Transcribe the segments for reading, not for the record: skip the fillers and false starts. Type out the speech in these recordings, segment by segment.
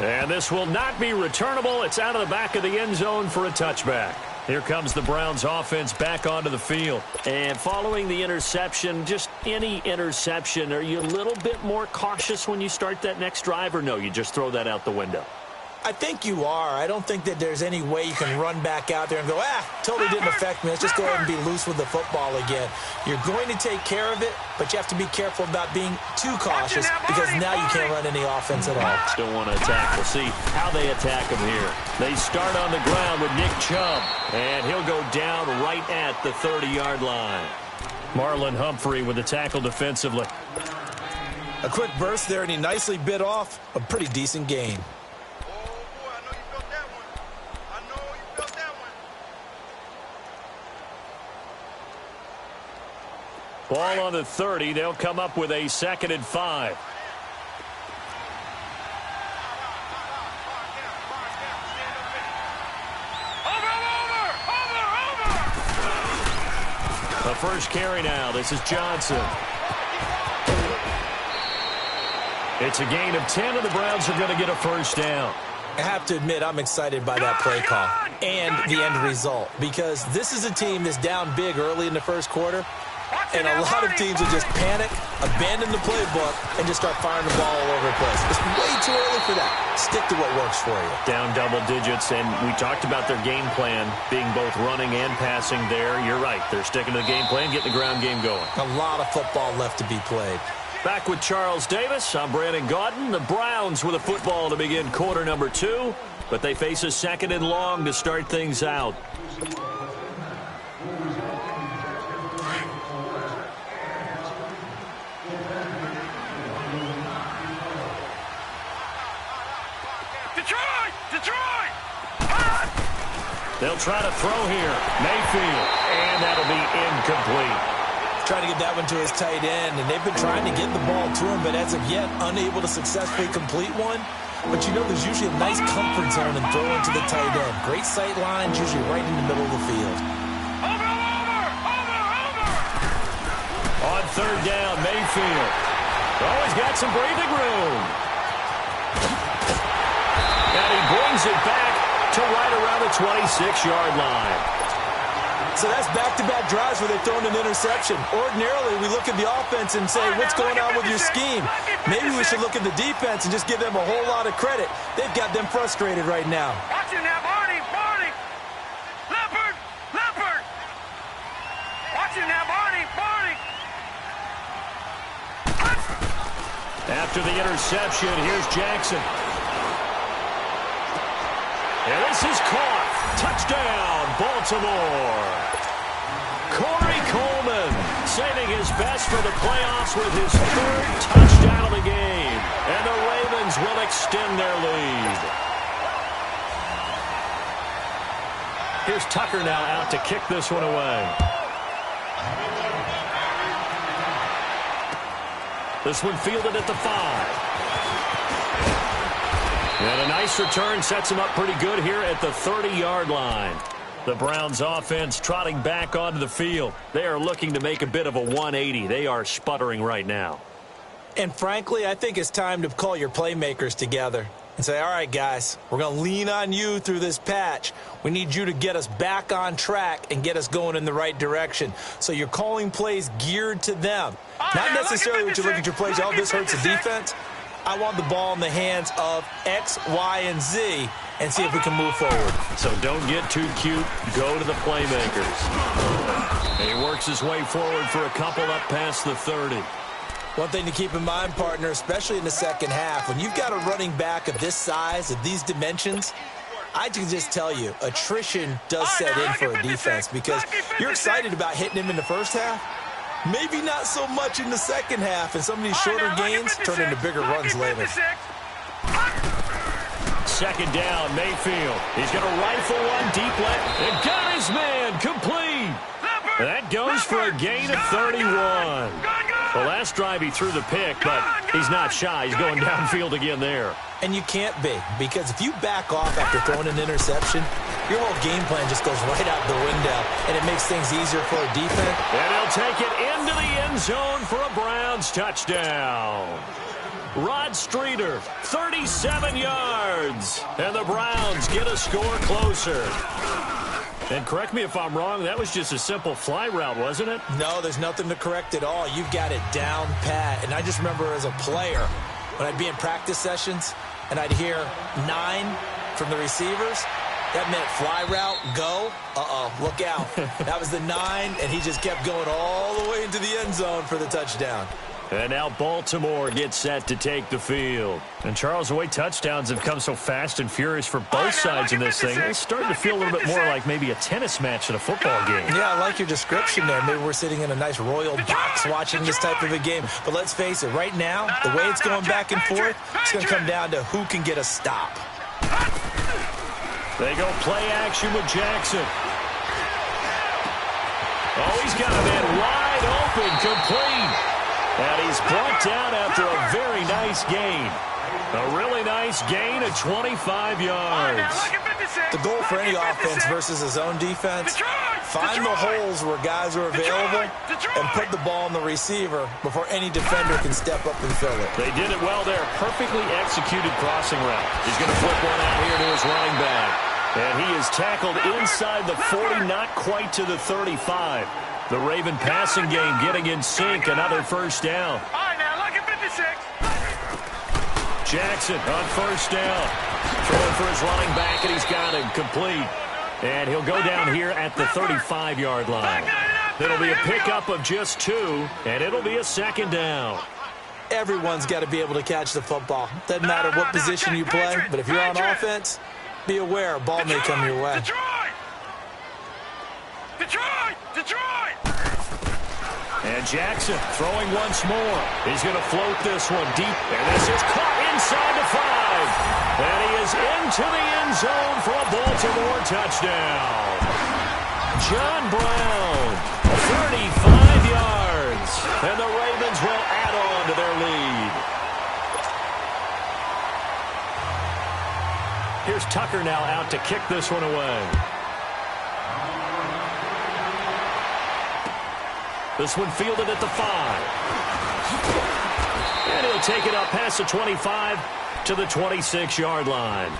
And this will not be returnable. It's out of the back of the end zone for a touchback. Here comes the Browns offense back onto the field. And following the interception, just any interception, are you a little bit more cautious when you start that next drive, or no, you just throw that out the window? I think you are. I don't think that there's any way you can run back out there and go, totally didn't affect me. Let's just go ahead and be loose with the football again. You're going to take care of it, but you have to be careful about being too cautious because now you can't run any offense at all. Still want to attack. We'll see how they attack him here. They start on the ground with Nick Chubb, and he'll go down right at the 30-yard line. Marlon Humphrey with the tackle defensively. A quick burst there, and he nicely bit off a pretty decent gain. Ball on the 30. They'll come up with a 2nd and 5. The first carry now. This is Johnson. It's a gain of 10, and the Browns are going to get a first down. I have to admit, I'm excited by that play call and the end result because this is a team that's down big early in the first quarter. And a lot of teams will just panic, abandon the playbook, and just start firing the ball all over the place. It's way too early for that. Stick to what works for you. Down double digits, and we talked about their game plan being both running and passing there. You're right. They're sticking to the game plan, getting the ground game going. A lot of football left to be played. Back with Charles Davis, I'm Brandon Gaudin. The Browns with a football to begin quarter number 2, but they face a 2nd and long to start things out. They'll try to throw here. Mayfield. And that'll be incomplete. Trying to get that one to his tight end, and they've been trying to get the ball to him, but as of yet, unable to successfully complete one. But you know there's usually a nice comfort zone in throwing to the tight end. Great sight lines, usually right in the middle of the field. On 3rd down, Mayfield. Oh, he's got some breathing room. And he brings it back to right around the 26-yard line. So that's back-to-back drives where they've thrown an interception. Ordinarily, we look at the offense and say, what's going on with your scheme? Maybe we should look at the defense and just give them a whole lot of credit. They've got them frustrated right now. Watch him now, Barney. Leopard. Watch him now, Barney. After the interception, here's Jackson. And this is caught. Touchdown, Baltimore. Corey Coleman saving his best for the playoffs with his 3rd touchdown of the game. And the Ravens will extend their lead. Here's Tucker now out to kick this one away. This one fielded at the 5. And a nice return sets him up pretty good here at the 30-yard line. The Browns offense trotting back onto the field. They are looking to make a bit of a 180. They are sputtering right now. And frankly, I think it's time to call your playmakers together and say, all right, guys, we're going to lean on you through this patch. We need you to get us back on track and get us going in the right direction. So you're calling plays geared to them. Not necessarily what you look at your plays, this hurts the defense. I want the ball in the hands of X, Y, and Z and see if we can move forward. So don't get too cute. Go to the playmakers. And he works his way forward for a couple up past the 30. One thing to keep in mind, partner, especially in the second half, when you've got a running back of this size, of these dimensions, I can just tell you, attrition does set in for a defense because you're excited about hitting him in the first half. Maybe not so much in the second half, and some of these shorter gains turn into bigger runs later. 2nd down, Mayfield. He's going to rifle one deep left and got his man complete. That goes for a gain of 31. The last drive he threw the pick, but he's not shy. He's going downfield again there. And you can't be, because if you back off after throwing an interception, your whole game plan just goes right out the window, and it makes things easier for a defense. And he'll take it into the end zone for a Browns touchdown. Rod Streeter, 37 yards. And the Browns get a score closer. And correct me if I'm wrong, that was just a simple fly route, wasn't it? No, there's nothing to correct at all. You've got it down pat. And I just remember as a player, when I'd be in practice sessions and I'd hear 9 from the receivers, that meant fly route, go. Look out. That was the 9, and he just kept going all the way into the end zone for the touchdown. And now Baltimore gets set to take the field. And Charles, the way touchdowns have come so fast and furious for both sides in this thing, it's starting to feel a little bit more like maybe a tennis match at a football game. Yeah, I like your description there. Maybe we're sitting in a nice royal box watching this type of a game. But let's face it, right now, the way it's going back and forth, it's going to come down to who can get a stop. They go play action with Jackson. Oh, he's got a man wide open, complete. And he's brought down after a very nice gain. A really nice gain of 25 yards. The goal for any offense versus his own defense, find the holes where guys are available and put the ball on the receiver before any defender can step up and fill it. They did it well there. Perfectly executed crossing route. He's going to flip one out here to his running back. And he is tackled inside the 40, not quite to the 35. The Raven passing game getting in sync. Another first down. All right, now, look at 56. Jackson on first down. Throwing for his running back, and he's got him complete. And he'll go down here at the 35-yard line. It'll be a pickup of just 2, and it'll be a second down. Everyone's got to be able to catch the football. Doesn't matter what position you play, but if you're on offense, be aware a ball may come your way. Detroit! And Jackson throwing once more. He's going to float this one deep. And this is caught inside the 5. And he is into the end zone for a Baltimore touchdown. John Brown, 35 yards. And the Ravens will add on to their lead. Here's Tucker now out to kick this one away. This one fielded at the 5. And he'll take it up past the 25 to the 26-yard line.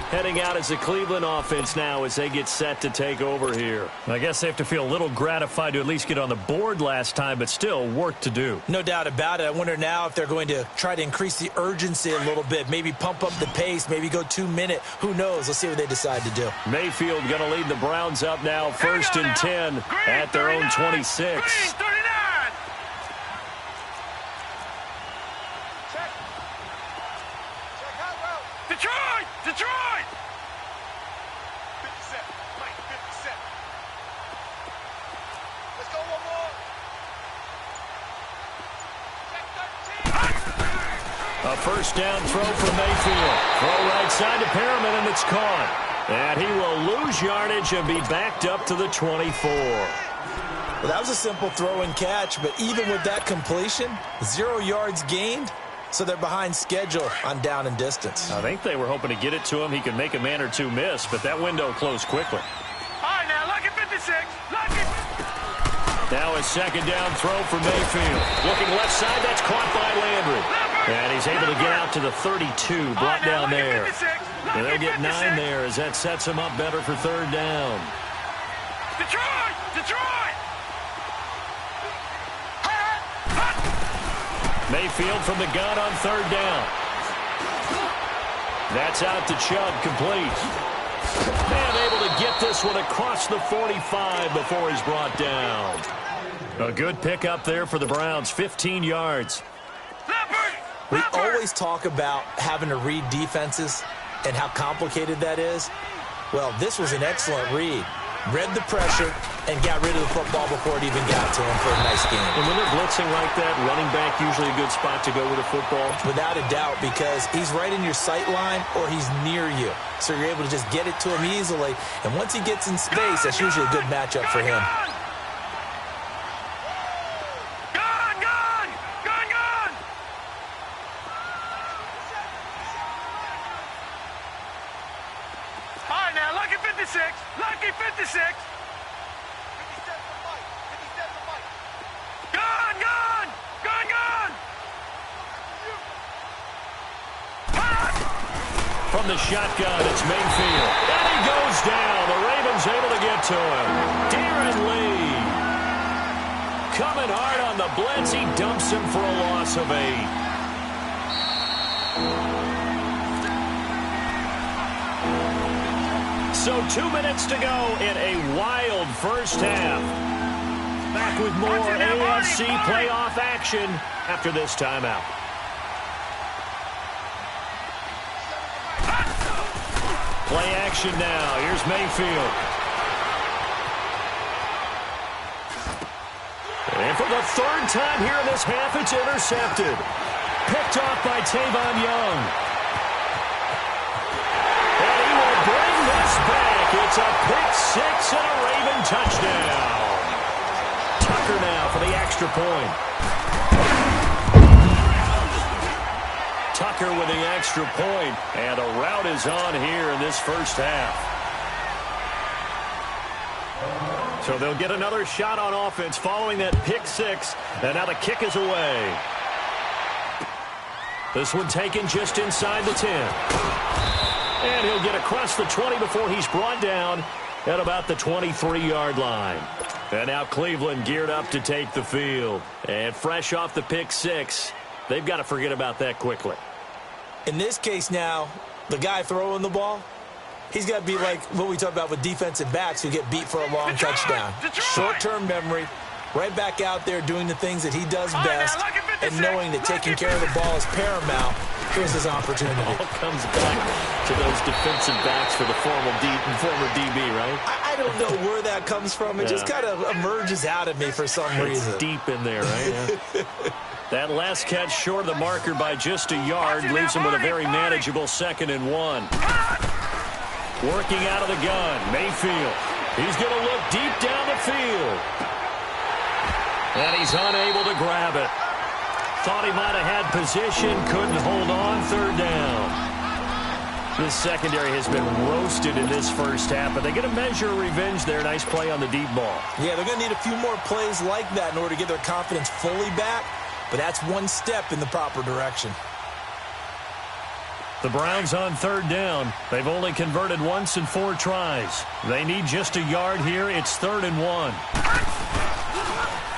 Heading out as the Cleveland offense now as they get set to take over here. I guess they have to feel a little gratified to at least get on the board last time, but still work to do. No doubt about it. I wonder now if they're going to try to increase the urgency a little bit, maybe pump up the pace, maybe go 2-minute. Who knows? Let's see what they decide to do. Mayfield going to lead the Browns up now, 1st and 10 at their own 26. Detroit! 57. Mike, 57. Let's go one more. A first down throw for Mayfield. Throw right side to Perriman, and it's caught. And he will lose yardage and be backed up to the 24. Well, that was a simple throw and catch, but even with that completion, 0 yards gained. So they're behind schedule on down and distance. I think they were hoping to get it to him. He could make a man or two miss, but that window closed quickly. All right, now, look at 56. Look at... Now a second down throw for Mayfield. Looking left side, that's caught by Landry. And he's able to get out to the 32, brought down there. And they'll get 9 there as that sets him up better for third down. Detroit! Mayfield from the gun on third down. That's out to Chubb, complete. And able to get this one across the 45 before he's brought down. A good pickup there for the Browns, 15 yards. We always talk about having to read defenses and how complicated that is. Well, this was an excellent read. Read the pressure and got rid of the football before it even got to him for a nice game. And when they're blitzing like that, running back usually a good spot to go with a football. Without a doubt, because he's right in your sight line or he's near you. So you're able to just get it to him easily. And once he gets in space, that's usually a good matchup for him. Lucky 56. 57 for Mike. 57 for Mike. Gone! From the shotgun, it's Mayfield. And he goes down. The Ravens able to get to him. Darren Lee. Coming hard on the blitz. He dumps him for a loss of 8. So 2 minutes to go in a wild first half. Back with more AFC playoff action after this timeout. Play action now. Here's Mayfield. And for the third time here in this half, it's intercepted. Picked off by Tavon Young. And he will bring this back. It's a pick six and a Raven touchdown. Tucker now for the extra point. Tucker with the extra point, and a rout is on here in this first half. So they'll get another shot on offense following that pick six, and now the kick is away. This one taken just inside the 10. And he'll get across the 20 before he's brought down at about the 23-yard line. And now Cleveland geared up to take the field. And fresh off the pick six, they've got to forget about that quickly. In this case now, the guy throwing the ball, he's got to be like what we talk about with defensive backs who get beat for a long touchdown. Short-term memory, right back out there doing the things that he does best, and knowing that taking care of the ball is paramount. Here's his opportunity. It all comes back to those defensive backs for the former DB, right? I don't know where that comes from. It just kind of emerges out of me for some reason. It's deep in there, right? Yeah. That last catch short of the marker by just a yard leaves him with a very manageable 2nd and 1. Working out of the gun, Mayfield. He's going to look deep down the field. And he's unable to grab it. Thought he might have had position, couldn't hold on, 3rd down. This secondary has been roasted in this first half, but they get a measure of revenge there. Nice play on the deep ball. Yeah, they're going to need a few more plays like that in order to get their confidence fully back. But that's one step in the proper direction. The Browns on 3rd down. They've only converted once in 4 tries. They need just a yard here. It's 3rd and 1.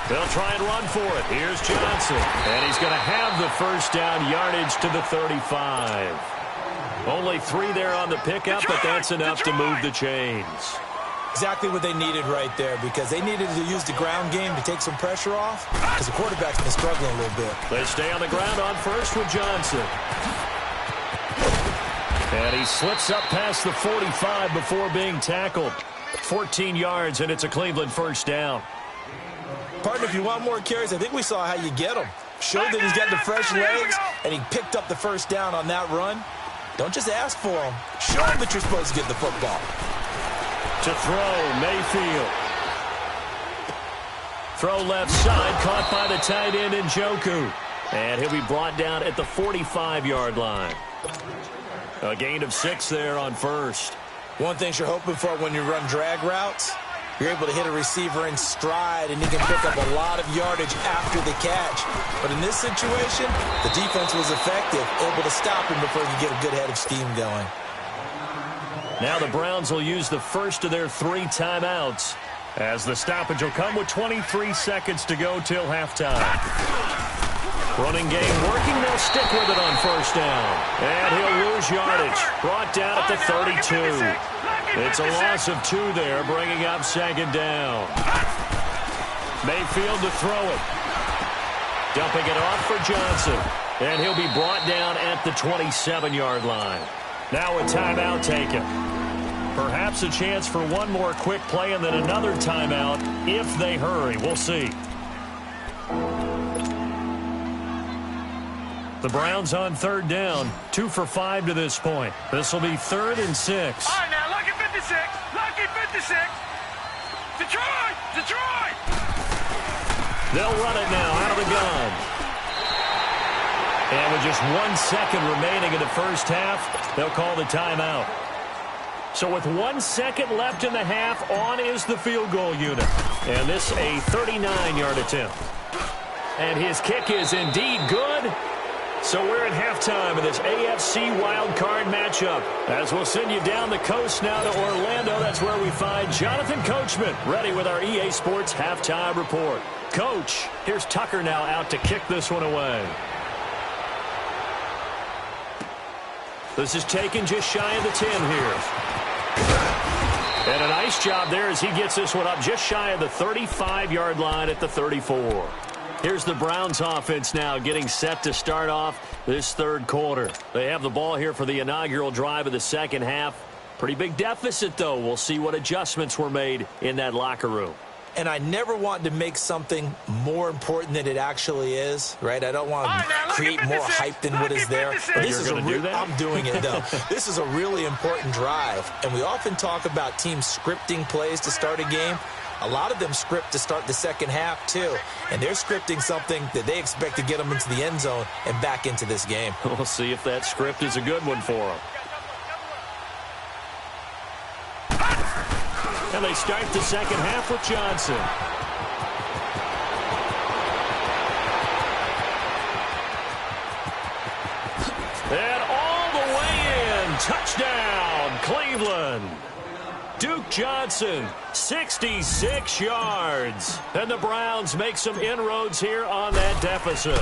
They'll try and run for it. Here's Johnson. And he's going to have the first down yardage to the 35. Only 3 there on the pickup, but that's enough to move the chains. Exactly what they needed right there, because they needed to use the ground game to take some pressure off, because the quarterback's been struggling a little bit. They stay on the ground on first with Johnson. And he slips up past the 45 before being tackled. 14 yards, and it's a Cleveland first down. Partner, if you want more carries, I think we saw how you get them. Showed that he's got the fresh legs, and he picked up the first down on that run. Don't just ask for them. Show them that you're supposed to get the football. To throw, Mayfield. Throw left side, caught by the tight end Njoku. And he'll be brought down at the 45-yard line. A gain of 6 there on first. One thing you're hoping for when you run drag routes, you're able to hit a receiver in stride, and he can pick up a lot of yardage after the catch. But in this situation, the defense was effective, able to stop him before he get a good head of steam going. Now the Browns will use the first of their 3 timeouts, as the stoppage will come with 23 seconds to go till halftime. Running game working. They'll stick with it on first down. And he'll lose yardage. Brought down at the 32. It's a loss of 2 there, bringing up 2nd down. Mayfield to throw it. Dumping it off for Johnson. And he'll be brought down at the 27-yard line. Now a timeout taken. Perhaps a chance for one more quick play and then another timeout if they hurry. We'll see. The Browns on 3rd down. 2 for 5 to this point. This will be 3rd and 6. All right, now, lucky 56. Lucky 56. Detroit! Detroit! They'll run it now out of the gun. And with just 1 second remaining in the first half, they'll call the timeout. So with 1 second left in the half, on is the field goal unit. And this a 39-yard attempt. And his kick is indeed good. So we're at halftime in this AFC wildcard matchup. As we'll send you down the coast now to Orlando, that's where we find Jonathan Coachman, ready with our EA Sports halftime report. Coach, here's Tucker now out to kick this one away. This is taken just shy of the 10 here. And a nice job there as he gets this one up just shy of the 35-yard line at the 34. Here's the Browns offense now getting set to start off this third quarter. They have the ball here for the inaugural drive of the second half. Pretty big deficit, though. We'll see what adjustments were made in that locker room. And I never want to make something more important than it actually is, right? I don't want to create more hype than what is there. But this is I'm doing it, though. This is a really important drive. And we often talk about teams scripting plays to start a game. A lot of them script to start the second half, too. And they're scripting something that they expect to get them into the end zone and back into this game. We'll see if that script is a good one for them. And they start the second half with Johnson. And all the way in. Touchdown, Cleveland. Duke Johnson, 66 yards. And the Browns make some inroads here on that deficit.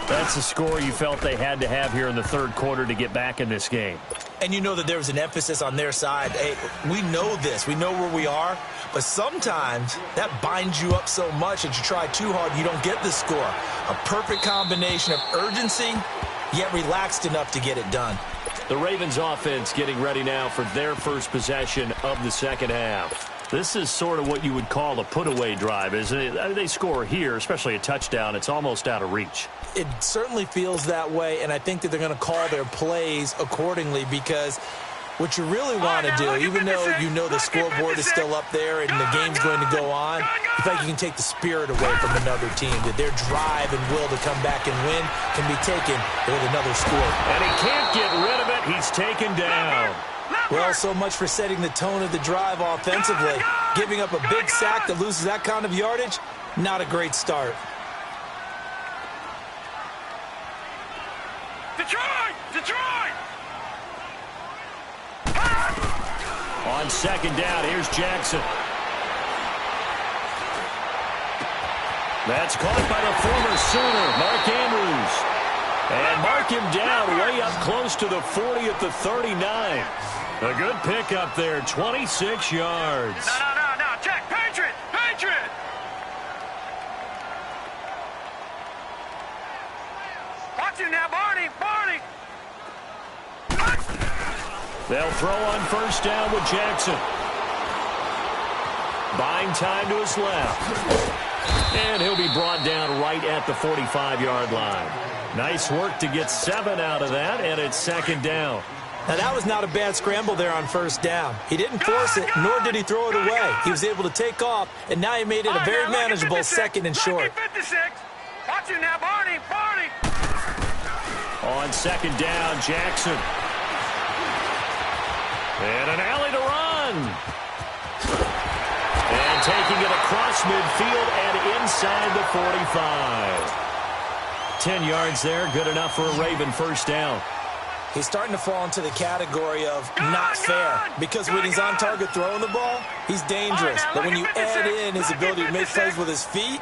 That's the score you felt they had to have here in the third quarter to get back in this game. And you know that there was an emphasis on their side. Hey, we know this. We know where we are. But sometimes that binds you up so much that you try too hard, you don't get the score. A perfect combination of urgency, yet relaxed enough to get it done. The Ravens offense getting ready now for their first possession of the second half. This is sort of what you would call a put-away drive, isn't it? I mean, they score here, especially a touchdown. It's almost out of reach. It certainly feels that way, and I think that they're going to call their plays accordingly because what you really want to do, even though you know the scoreboard is still up there and the game's going to go on, you think you can take the spirit away from another team, that their drive and will to come back and win can be taken with another score. And he can't get rid of it. He's taken down. Well, so much for setting the tone of the drive offensively. Giving up a big sack that loses that kind of yardage, not a great start. Detroit! Detroit! On second down, here's Jackson. That's caught by the former Sooner, Mark Andrews. And mark him down way up close to the 40 at the 39. A good pickup there, 26 yards. No. Check. Patriot! Patriot! Watch it now, Barney! Barney! They'll throw on first down with Jackson. Buying time to his left. And he'll be brought down right at the 45-yard line. Nice work to get 7 out of that, and it's second down. Now, that was not a bad scramble there on first down. He didn't force it, nor did he throw it away. He was able to take off, and now he made it a very manageable second and short. 56. Watch it now, Barney. Barney. On second down, Jackson. And an alley to run. And taking it across midfield and inside the 45. 10 yards there, good enough for a Raven first down. He's starting to fall into the category of not fair because when he's on target throwing the ball, he's dangerous. But when you add in his ability to make plays with his feet,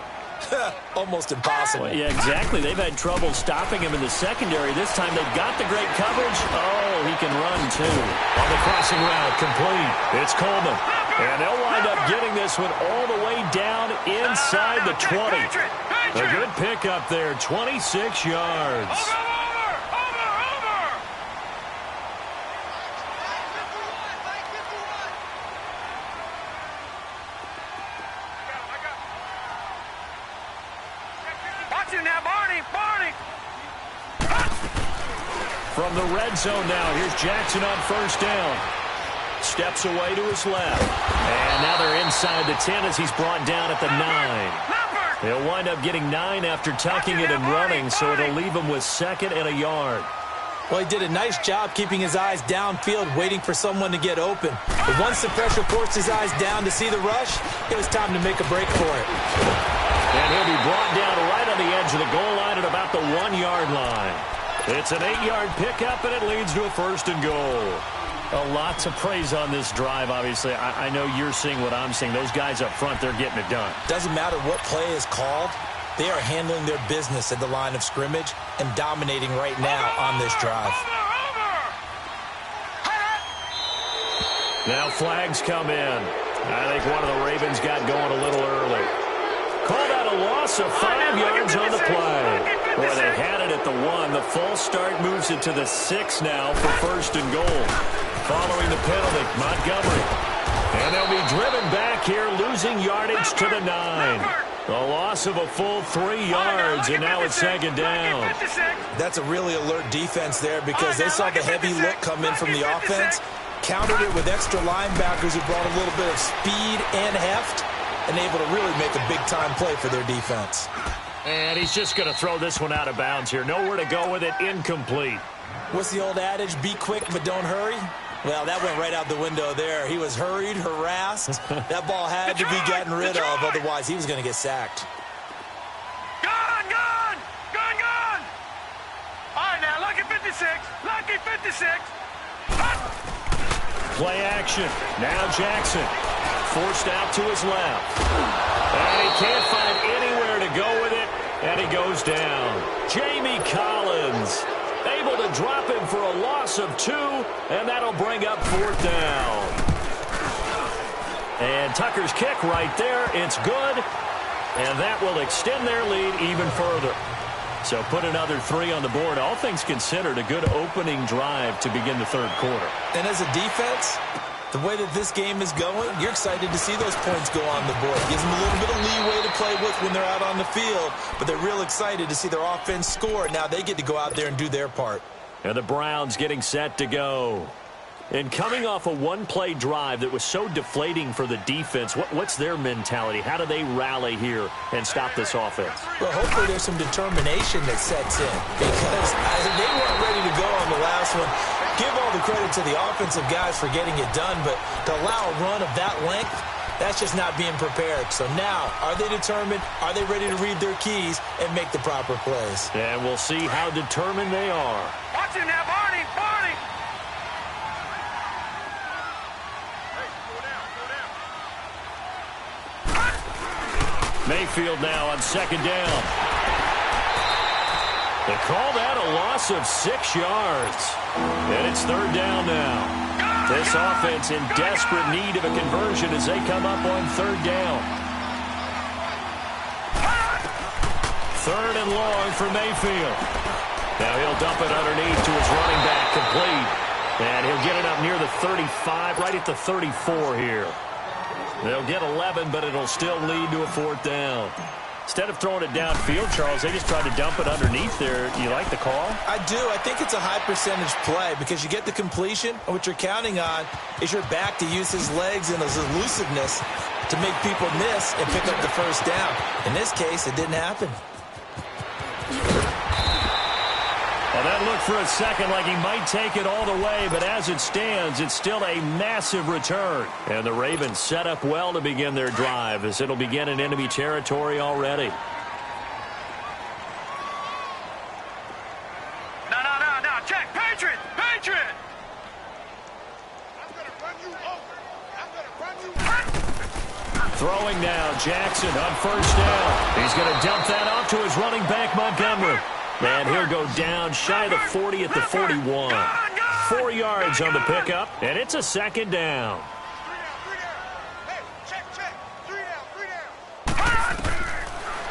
almost impossible. Well, yeah, exactly. They've had trouble stopping him in the secondary. This time they've got the great coverage. Oh, he can run, too. On the crossing route, complete. It's Coleman. And they'll wind up getting this one all the way down inside the 20. A good pickup there, 26 yards. From the red zone now, here's Jackson on first down. Steps away to his left. And now they're inside the 10 as he's brought down at the 9. He'll wind up getting 9 after tucking it and running, so it'll leave him with second and a yard. Well, he did a nice job keeping his eyes downfield, waiting for someone to get open. But once the pressure forced his eyes down to see the rush, it was time to make a break for it. And he'll be brought down right on the edge of the goal line at about at the 1-yard line. It's an 8-yard pickup, and it leads to a 1st and goal. A lot to praise on this drive, obviously. I know you're seeing what I'm seeing. Those guys up front, they're getting it done. Doesn't matter what play is called. They are handling their business at the line of scrimmage and dominating right now on this drive. Now flags come in. I think one of the Ravens got going a little early. Called out a loss of 5 yards on the play. Boy, they had it at the 1. The false start moves it to the 6 now for 1st and goal. Following the penalty, Montgomery. And they'll be driven back here, losing yardage to the 9. A loss of a full 3 yards, and now it's 2nd down. That's a really alert defense there because they saw the heavy look come in from the offense, countered it with extra linebackers who brought a little bit of speed and heft, and able to really make a big-time play for their defense. And he's just going to throw this one out of bounds here. Nowhere to go with it, incomplete. What's the old adage, be quick but don't hurry? Well, that went right out the window there. He was hurried, harassed. That ball had to be gotten rid of, otherwise he was going to get sacked. Gone! All right, now, lucky 56. Lucky 56. Play action. Now Jackson. Forced out to his left. And he can't find anywhere to go with it, and he goes down. Jamie Collins able to drop him for a loss of 2, and that'll bring up 4th down. And Tucker's kick right there. It's good, and that will extend their lead even further. So put another 3 on the board. All things considered, a good opening drive to begin the 3rd quarter. And as a defense, the way that this game is going, you're excited to see those points go on the board. Gives them a little bit of leeway to play with when they're out on the field, but they're real excited to see their offense score. Now they get to go out there and do their part. And the Browns getting set to go. And coming off a one-play drive that was so deflating for the defense, what's their mentality? How do they rally here and stop this offense? Well, hopefully there's some determination that sets in because they weren't ready to go on the last one. Give all the credit to the offensive guys for getting it done, but to allow a run of that length, that's just not being prepared. So now, are they determined? Are they ready to read their keys and make the proper plays? And we'll see how determined they are. Watch him now, Barney! Mayfield now on 2nd down. They call that a loss of 6 yards. And it's 3rd down now. This offense in desperate need of a conversion as they come up on 3rd down. 3rd and long for Mayfield. Now he'll dump it underneath to his running back, complete. And he'll get it up near the 35, right at the 34 here. They'll get 11, but it'll still lead to a 4th down. Instead of throwing it downfield, Charles, they just tried to dump it underneath there. You like the call? I do. I think it's a high-percentage play because you get the completion, and what you're counting on is your back to use his legs and his elusiveness to make people miss and pick up the 1st down. In this case, it didn't happen. Well, that looked for a second like he might take it all the way, but as it stands, it's still a massive return. And the Ravens set up well to begin their drive as it'll begin in enemy territory already. No, check, Patriot! I'm going to run you over. Throwing now, Jackson on 1st down. He's going to dump that off to his running back, Montgomery. And he'll go down shy of the 40 at the 41. 4 yards on the pickup, and it's a 2nd down. 3 down. Hey, check. 3 down.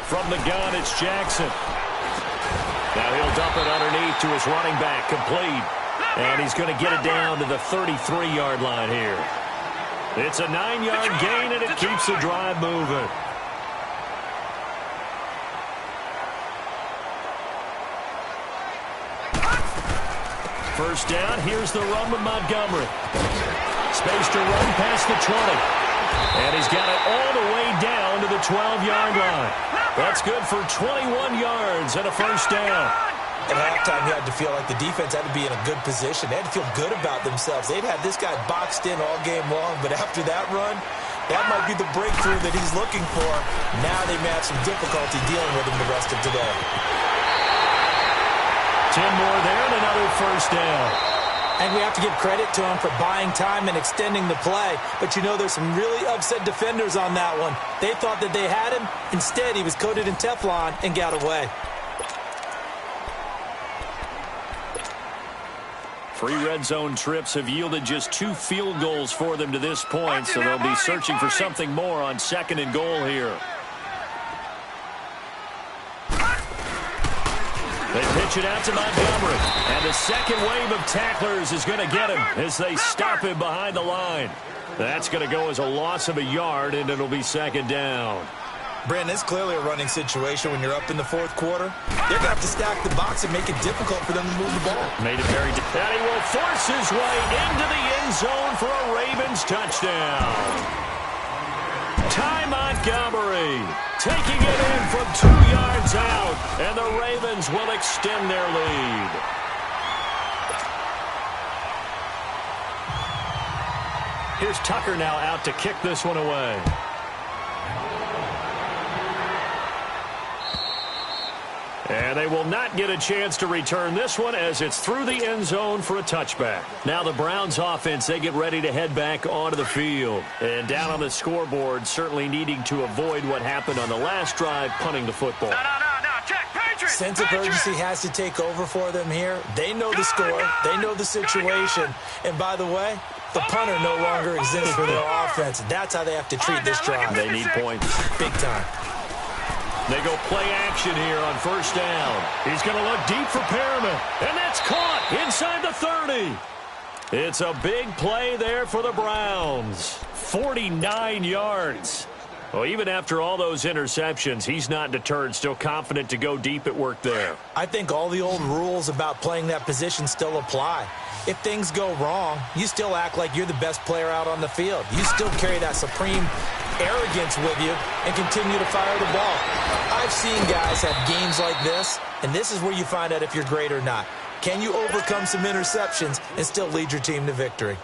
From the gun, it's Jackson. Now he'll dump it underneath to his running back, complete. And he's going to get it down to the 33-yard line here. It's a 9-yard gain, and it keeps the drive moving. First down, here's the run with Montgomery. Space to run past the 20. And he's got it all the way down to the 12-yard line. That's good for 21 yards and a 1st down. At halftime, you had to feel like the defense had to be in a good position. They had to feel good about themselves. They'd had this guy boxed in all game long, but after that run, that might be the breakthrough that he's looking for. Now they may have some difficulty dealing with him the rest of today. first down. And we have to give credit to him for buying time and extending the play. But you know, there's some really upset defenders on that one. They thought that they had him. Instead, he was coated in Teflon and got away. Three red zone trips have yielded just 2 field goals for them to this point, so they'll be searching for something more on 2nd and goal here. They pitch it out to Montgomery, and the second wave of tacklers is going to get him as they stop him behind the line. That's going to go as a loss of a yard, and it'll be 2nd down. Brandon, it's clearly a running situation when you're up in the 4th quarter. They're going to have to stack the box and make it difficult for them to move the ball. Made it very difficult. And he will force his way into the end zone for a Ravens touchdown. Ty Montgomery taking it in from 2 yards out, and the Ravens will extend their lead. Here's Tucker now out to kick this one away. And they will not get a chance to return this one as it's through the end zone for a touchback. Now the Browns offense, they get ready to head back onto the field. And down on the scoreboard, certainly needing to avoid what happened on the last drive, punting the football. No, check, Patriots! Sense of urgency has to take over for them here. They know the score. They know the situation. And by the way, the punter no longer exists for their offense. That's how they have to treat this drive. They need points. Big time. They go play action here on 1st down. He's going to look deep for Perriman, and that's caught inside the 30. It's a big play there for the Browns. 49 yards. Well, even after all those interceptions, he's not deterred, still confident to go deep at work there. I think all the old rules about playing that position still apply. If things go wrong, you still act like you're the best player out on the field. You still carry that supreme arrogance with you and continue to fire the ball. I've seen guys have games like this, and this is where you find out if you're great or not. Can you overcome some interceptions and still lead your team to victory?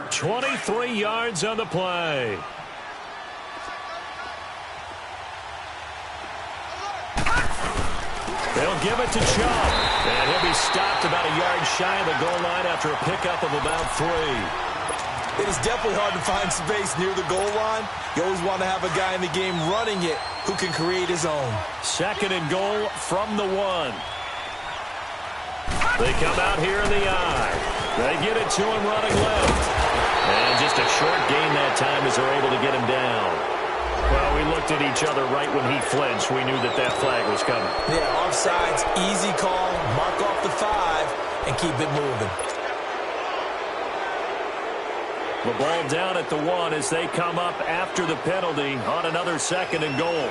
23 yards on the play. They'll give it to Chubb, and he'll be stopped about a yard shy of the goal line after a pickup of about 3. It is definitely hard to find space near the goal line. You always want to have a guy in the game running it who can create his own. 2nd and goal from the 1. They come out here in the eye. They get it to him running left. And just a short gain that time as they're able to get him down. Well, we looked at each other right when he flinched. We knew that that flag was coming. Yeah, offsides, easy call, mark off the 5, and keep it moving. The ball down at the 1 as they come up after the penalty on another 2nd and goal.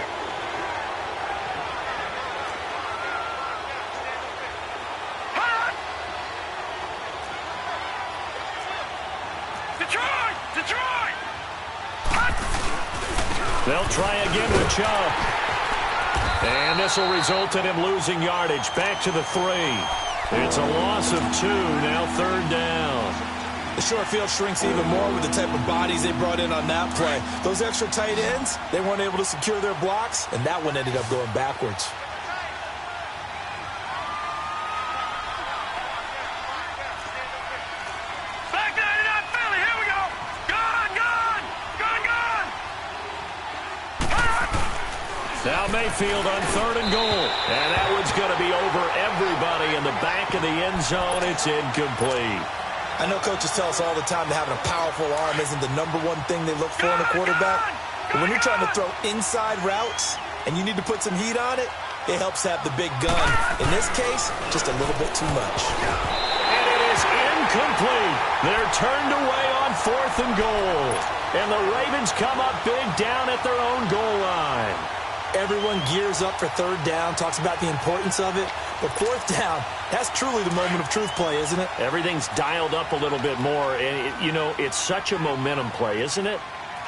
Detroit! They'll try again with Chubb. And this will result in him losing yardage. Back to the 3. It's a loss of 2, now 3rd down. The short field shrinks even more with the type of bodies they brought in on that play. Those extra tight ends, they weren't able to secure their blocks, and that one ended up going backwards. Back 99 Philly, here we go! Gone! Now Mayfield on 3rd and goal. And that one's going to be over everybody in the back of the end zone. It's incomplete. I know coaches tell us all the time that having a powerful arm isn't the #1 thing they look for in a quarterback. But when you're trying to throw inside routes and you need to put some heat on it, it helps have the big gun. In this case, just a little bit too much. And it is incomplete. They're turned away on 4th and goal. And the Ravens come up big down at their own goal line. Everyone gears up for 3rd down, talks about the importance of it. But 4th down, that's truly the moment of truth play, isn't it? Everything's dialed up a little bit more. And, you know, it's such a momentum play, isn't it?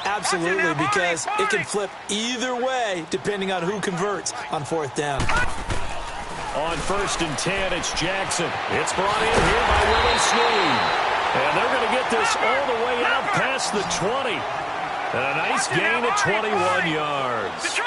Absolutely, because it can flip either way depending on who converts on 4th down. On 1st and 10, it's Jackson. It's brought in here by Willie Snead. And they're going to get this all the way out past the 20. And a nice gain at 21 yards.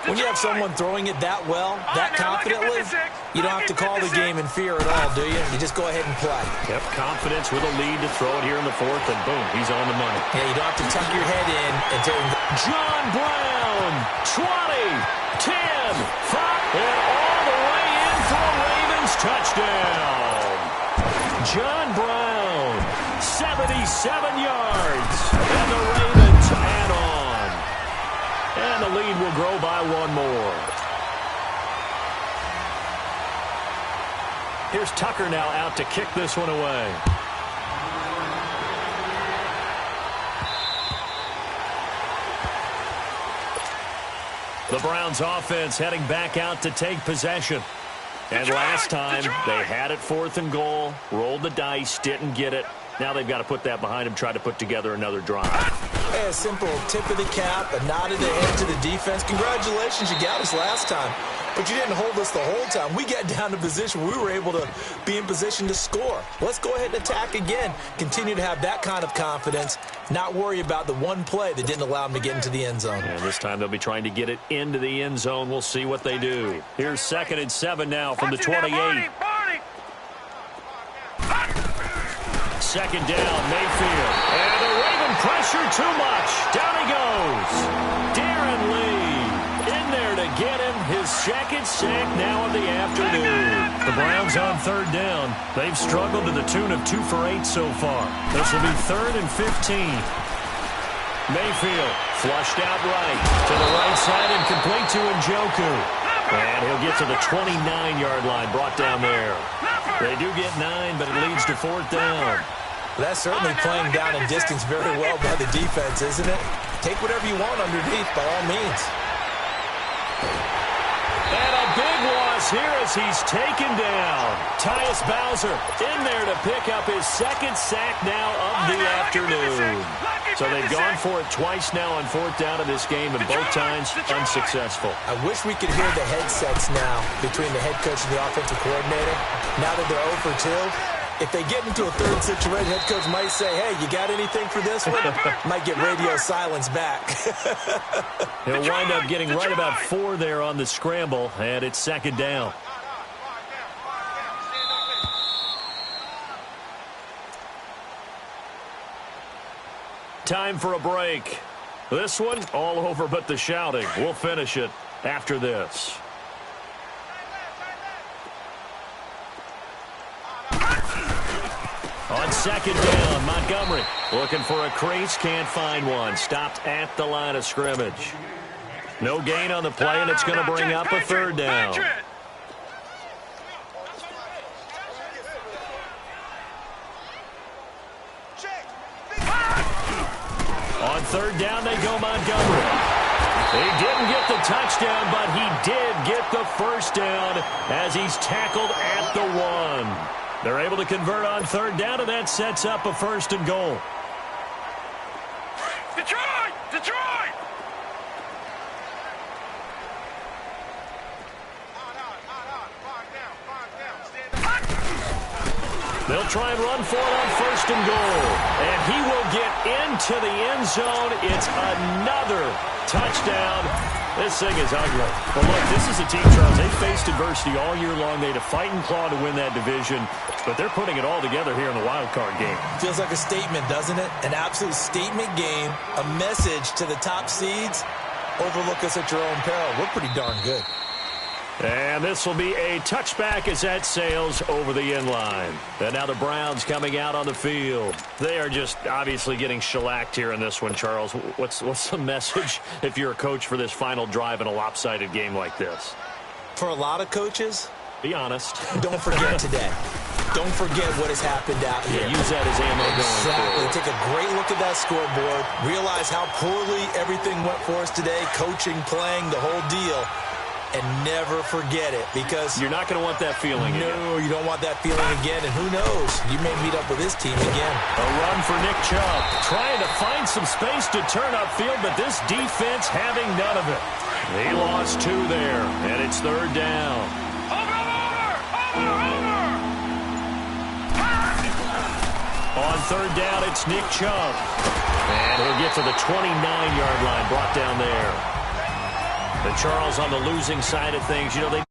When you have someone throwing it that well, that confidently, you don't have to call the game in fear at all, do you? You just go ahead and play. Yep, confidence with a lead to throw it here in the fourth, and boom, he's on the money. Yeah, you don't have to tuck your head in and take John Brown, 20, 10, 5, and all the way in for a Ravens touchdown. John Brown, 77 yards, and the Ravens add on. And the lead will grow by one more. Here's Tucker now out to kick this one away. The Browns offense heading back out to take possession. And last time, they had it 4th and goal, rolled the dice, didn't get it. Now they've got to put that behind them, try to put together another drive. Hey, a simple tip of the cap, a nod of the head to the defense. Congratulations, you got us last time. But you didn't hold us the whole time. We got down to position where we were able to be in position to score. Let's go ahead and attack again. Continue to have that kind of confidence. Not worry about the one play that didn't allow them to get into the end zone. And this time they'll be trying to get it into the end zone. We'll see what they do. Here's 2nd and 7 now from the 28. Second down, Mayfield. And the Raven pressure too much. Down he goes. Darren Lee in there to get him. His 2nd sack now of the afternoon. The Browns on 3rd down. They've struggled to the tune of 2 for 8 so far. This will be 3rd and 15. Mayfield flushed out right to the right side and complete to Njoku. And he'll get to the 29-yard line, brought down there. They do get 9, but it leads to 4th down. That's certainly playing down in distance very well by the defense, isn't it? Take whatever you want underneath, by all means. And a big loss here as he's taken down. Tyus Bowser in there to pick up his 2nd sack now of the afternoon. So they've gone for it twice now on 4th down in this game, and both times unsuccessful. I wish we could hear the headsets now between the head coach and the offensive coordinator. Now that they're 0 for 2. If they get into a 3rd situation, head coach might say, hey, you got anything for this one? Might get radio silence back. He'll wind up getting right about 4 there on the scramble, and it's 2nd down. Time for a break. This one, all over but the shouting. We'll finish it after this. On 2nd down, Montgomery looking for a crease, can't find one. Stopped at the line of scrimmage. No gain on the play, and it's going to bring up a 3rd down. On 3rd down, they go Montgomery. He didn't get the touchdown, but he did get the 1st down as he's tackled at the 1. They're able to convert on 3rd down, and that sets up a 1st and goal. Detroit! Detroit! They'll try and run for it on 1st and goal. And he will get into the end zone. It's another touchdown. This thing is ugly. But look, this is a team, Charles. They faced adversity all year long. They had to fight and claw to win that division. But they're putting it all together here in the wild card game. Feels like a statement, doesn't it? An absolute statement game. A message to the top seeds. Overlook us at your own peril. We're pretty darn good. And this will be a touchback as that sails over the end line. And now the Browns coming out on the field. They are just obviously getting shellacked here in this one, Charles. What's the message if you're a coach for this final drive in a lopsided game like this? For a lot of coaches, be honest. Don't forget today. Don't forget what has happened out here. Yeah, use that as ammo going forward. Take a great look at that scoreboard. Realize how poorly everything went for us today. Coaching, playing, the whole deal. And never forget it, because you're not going to want that feeling again. No, you don't want that feeling again, and who knows? You may meet up with this team again. A run for Nick Chubb, trying to find some space to turn upfield, but this defense having none of it. He lost 2 there, and it's 3rd down. Over! On 3rd down, it's Nick Chubb. And he'll get to the 29-yard line, brought down there. And Charles on the losing side of things, you know, they